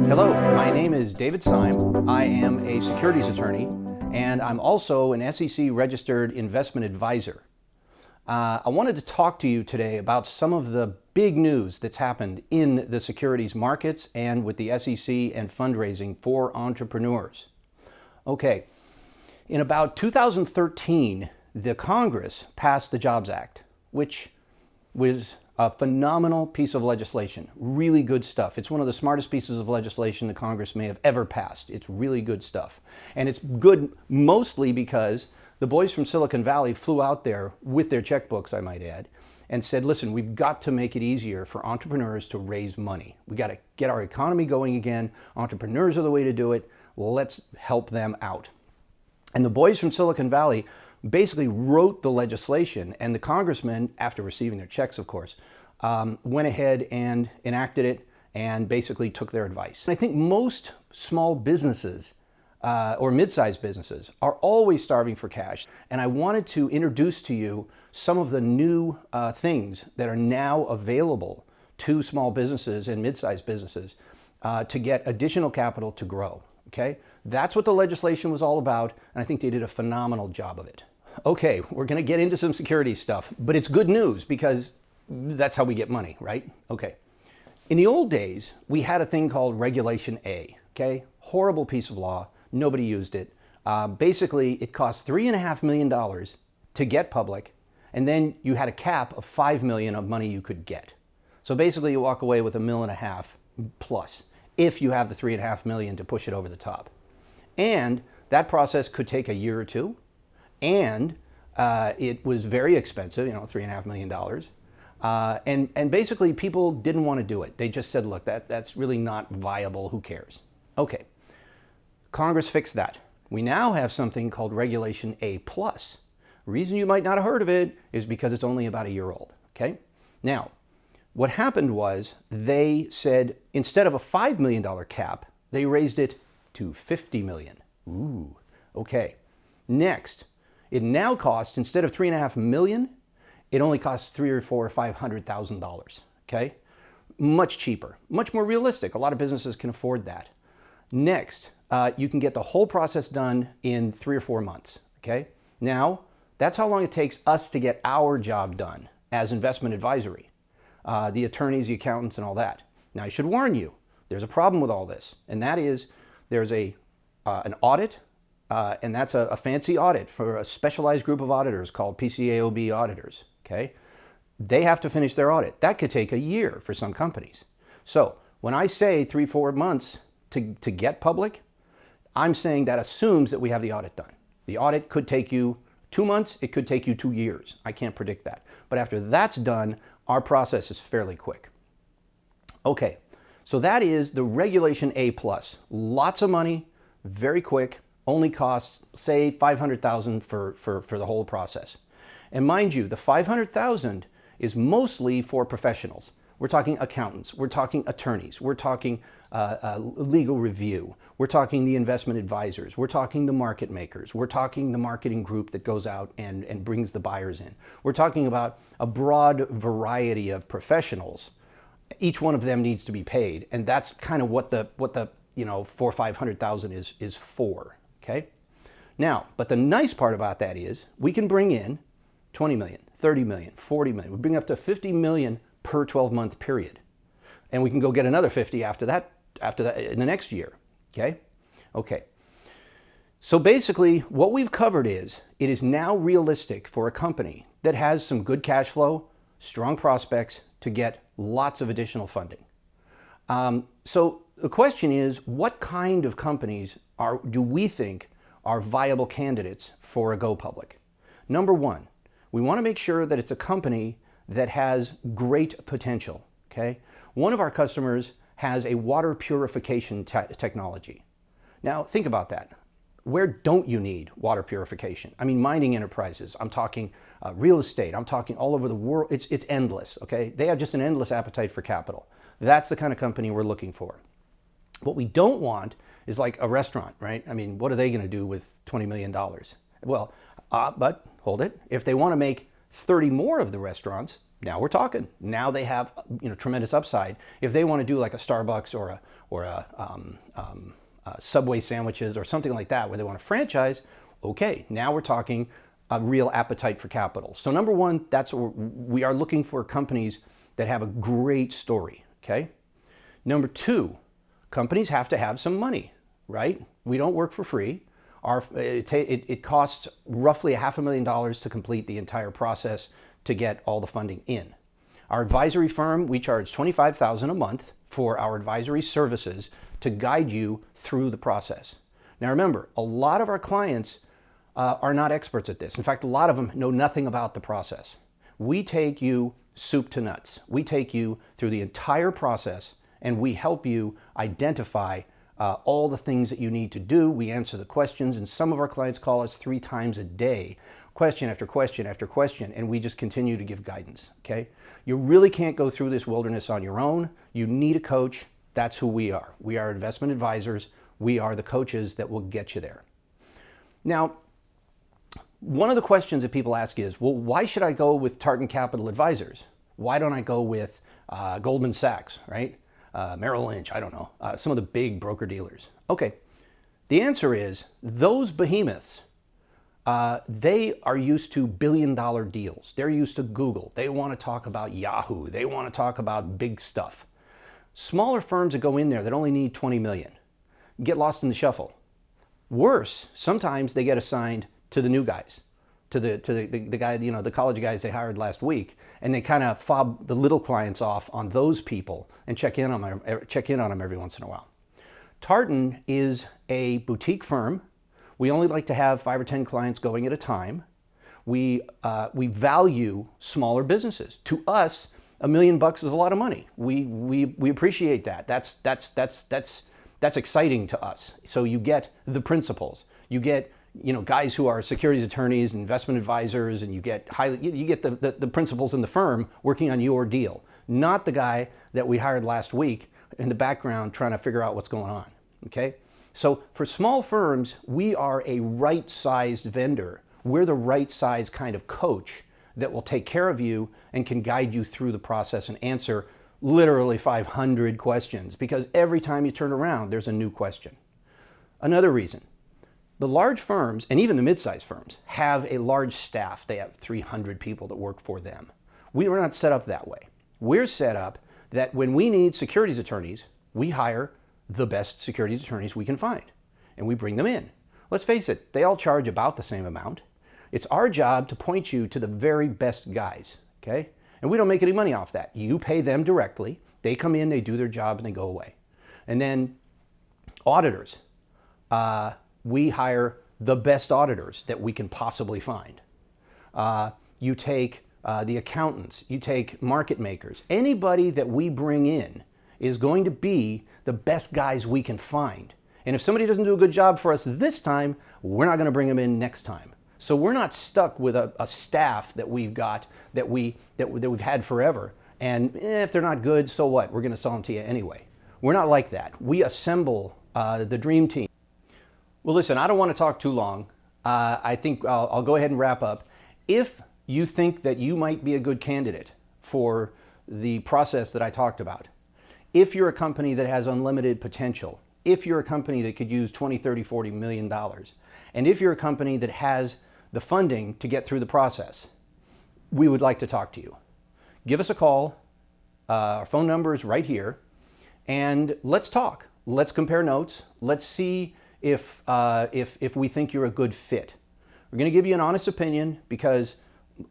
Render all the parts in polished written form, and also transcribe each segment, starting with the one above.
Hello, my name is David Syme. I am a securities attorney, and I'm also an SEC registered investment advisor. I wanted to talk to you today about some of the big news that's happened in the securities markets and with the SEC and fundraising for entrepreneurs. Okay, in about 2013, the Congress passed the Jobs Act, which was a phenomenal piece of legislation. Really good stuff. It's one of the smartest pieces of legislation the Congress may have ever passed. It's really good stuff. And it's good mostly because the boys from Silicon Valley flew out there with their checkbooks, I might add, and said, listen, we've got to make it easier for entrepreneurs to raise money. We got to get our economy going again. Entrepreneurs are the way to do it. Let's help them out. And the boys from Silicon Valley basically wrote the legislation, and the congressmen, after receiving their checks, of course, went ahead and enacted it and basically took their advice. And I think most small businesses or mid-sized businesses are always starving for cash. And I wanted to introduce to you some of the new things that are now available to small businesses and mid-sized businesses to get additional capital to grow. Okay? That's what the legislation was all about, and I think they did a phenomenal job of it. Okay, we're going to get into some securities stuff, but it's good news because that's how we get money, right? Okay. In the old days, we had a thing called Regulation A, okay? Horrible piece of law. Nobody used it. Basically, it cost $3.5 million to get public, and then you had a cap of $5 million of money you could get. So basically, you walk away with $1.5 million plus if you have the $3.5 million to push it over the top. And that process could take a year or two. And it was very expensive, $3.5 million. And basically people didn't want to do it. They just said, look, that's really not viable. Who cares? Okay. Congress fixed that. We now have something called Regulation A+. The reason you might not have heard of it is because it's only about a year old. Okay. Now, what happened was they said instead of a $5 million cap, they raised it to $50 million. Ooh. Okay. Next. It now costs, instead of $3.5 million, it only costs $300,000 or $500,000. Okay, much cheaper, much more realistic. A lot of businesses can afford that. Next, you can get the whole process done in 3 or 4 months. Okay, now that's how long it takes us to get our job done as investment advisory, the attorneys, the accountants, and all that. Now, I should warn you, there's a problem with all this, and that is there's an audit. And that's a fancy audit for a specialized group of auditors called PCAOB auditors, okay? They have to finish their audit. That could take a year for some companies. So when I say 3-4 months to get public, I'm saying that assumes that we have the audit done. The audit could take you 2 months, it could take you 2 years. I can't predict that. But after that's done, our process is fairly quick. Okay, so that is the Regulation A+. Lots of money, very quick. Only costs, say, $500,000 for the whole process. And mind you, the $500,000 is mostly for professionals. We're talking accountants, we're talking attorneys, we're talking legal review, we're talking the investment advisors, we're talking the market makers, we're talking the marketing group that goes out and brings the buyers in. We're talking about a broad variety of professionals. Each one of them needs to be paid, and that's kind of what the $400,000 or $500,000 is for. Okay. Now, but the nice part about that is we can bring in 20 million, 30 million, 40 million. We bring up to 50 million per 12-month period. And we can go get another 50 after that in the next year. Okay. Okay. So basically what we've covered is it is now realistic for a company that has some good cash flow, strong prospects to get lots of additional funding. So the question is, what kind of companies do we think are viable candidates for a go public? Number one, we want to make sure that it's a company that has great potential. Okay? One of our customers has a water purification technology. Now, think about that. Where don't you need water purification? I mean, mining enterprises. I'm talking real estate. I'm talking all over the world. It's endless. Okay? They have just an endless appetite for capital. That's the kind of company we're looking for. What we don't want is like a restaurant, right? I mean, what are they going to do with $20 million? Well, but hold it. If they want to make 30 more of the restaurants, Now we're talking. Now they have tremendous upside. If they want to do like a Starbucks or a Subway sandwiches or something like that, where they want to franchise, okay, now we're talking a real appetite for capital. So number one, that's what we are looking for, companies that have a great story. Okay. Number two, companies have to have some money, right? We don't work for free. It costs roughly $500,000 to complete the entire process to get all the funding in. Our advisory firm, we charge $25,000 a month for our advisory services to guide you through the process. Now remember, a lot of our clients are not experts at this. In fact, a lot of them know nothing about the process. We take you soup to nuts. We take you through the entire process and we help you identify all the things that you need to do. We answer the questions, and some of our clients call us 3 times a day, question after question after question, and we just continue to give guidance, okay? You really can't go through this wilderness on your own. You need a coach. That's who we are. We are investment advisors. We are the coaches that will get you there. Now, one of the questions that people ask is, well, why should I go with Tartan Capital Advisors? Why don't I go with Goldman Sachs, right? Merrill Lynch, I don't know, some of the big broker dealers. Okay, the answer is those behemoths, they are used to billion-dollar deals. They're used to Google. They want to talk about Yahoo. They want to talk about big stuff. Smaller firms that go in there that only need 20 million get lost in the shuffle. Worse, sometimes they get assigned to the new guys, to the guy, the college guys they hired last week, and they kind of fob the little clients off on those people and check in on them every once in a while. Tartan is a boutique firm. We only like to have 5 or 10 clients going at a time. We value smaller businesses. To us, $1 million is a lot of money. We appreciate that. That's exciting to us. So you get the principals. You get guys who are securities attorneys, investment advisors, and you get the principals in the firm working on your deal, not the guy that we hired last week in the background trying to figure out what's going on. Okay? So for small firms, we are a right-sized vendor. We're the right-sized kind of coach that will take care of you and can guide you through the process and answer literally 500 questions, because every time you turn around, there's a new question. Another reason, the large firms, and even the mid-sized firms, have a large staff. They have 300 people that work for them. We are not set up that way. We're set up that when we need securities attorneys, we hire the best securities attorneys we can find, and we bring them in. Let's face it, they all charge about the same amount. It's our job to point you to the very best guys, okay? And we don't make any money off that. You pay them directly. They come in, they do their job, and they go away. And then auditors. We hire the best auditors that we can possibly find. You take the accountants, you take market makers. Anybody that we bring in is going to be the best guys we can find. And if somebody doesn't do a good job for us this time, we're not going to bring them in next time. So we're not stuck with a staff that we've got, that we've had forever. And if they're not good, so what? We're going to sell them to you anyway. We're not like that. We assemble the dream team. Well, listen, I don't want to talk too long. I think I'll go ahead and wrap up. If you think that you might be a good candidate for the process that I talked about, if you're a company that has unlimited potential, if you're a company that could use $20, $30, $40 million, and if you're a company that has the funding to get through the process, we would like to talk to you. Give us a call. Our phone number is right here, and let's talk. Let's compare notes. Let's see if we think you're a good fit. We're going to give you an honest opinion, because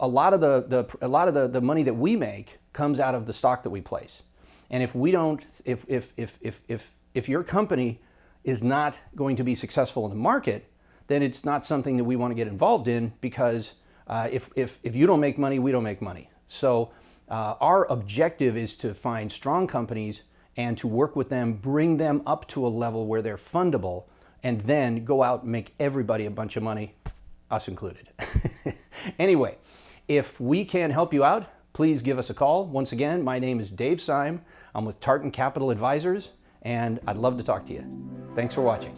a lot of the money that we make comes out of the stock that we place. And if we don't, if your company is not going to be successful in the market, then it's not something that we want to get involved in, because if you don't make money, we don't make money. So our objective is to find strong companies and to work with them, bring them up to a level where they're fundable, and then go out and make everybody a bunch of money, us included. Anyway, if we can help you out, please give us a call. Once again, my name is Dave Syme. I'm with Tartan Capital Advisors, and I'd love to talk to you. Thanks for watching.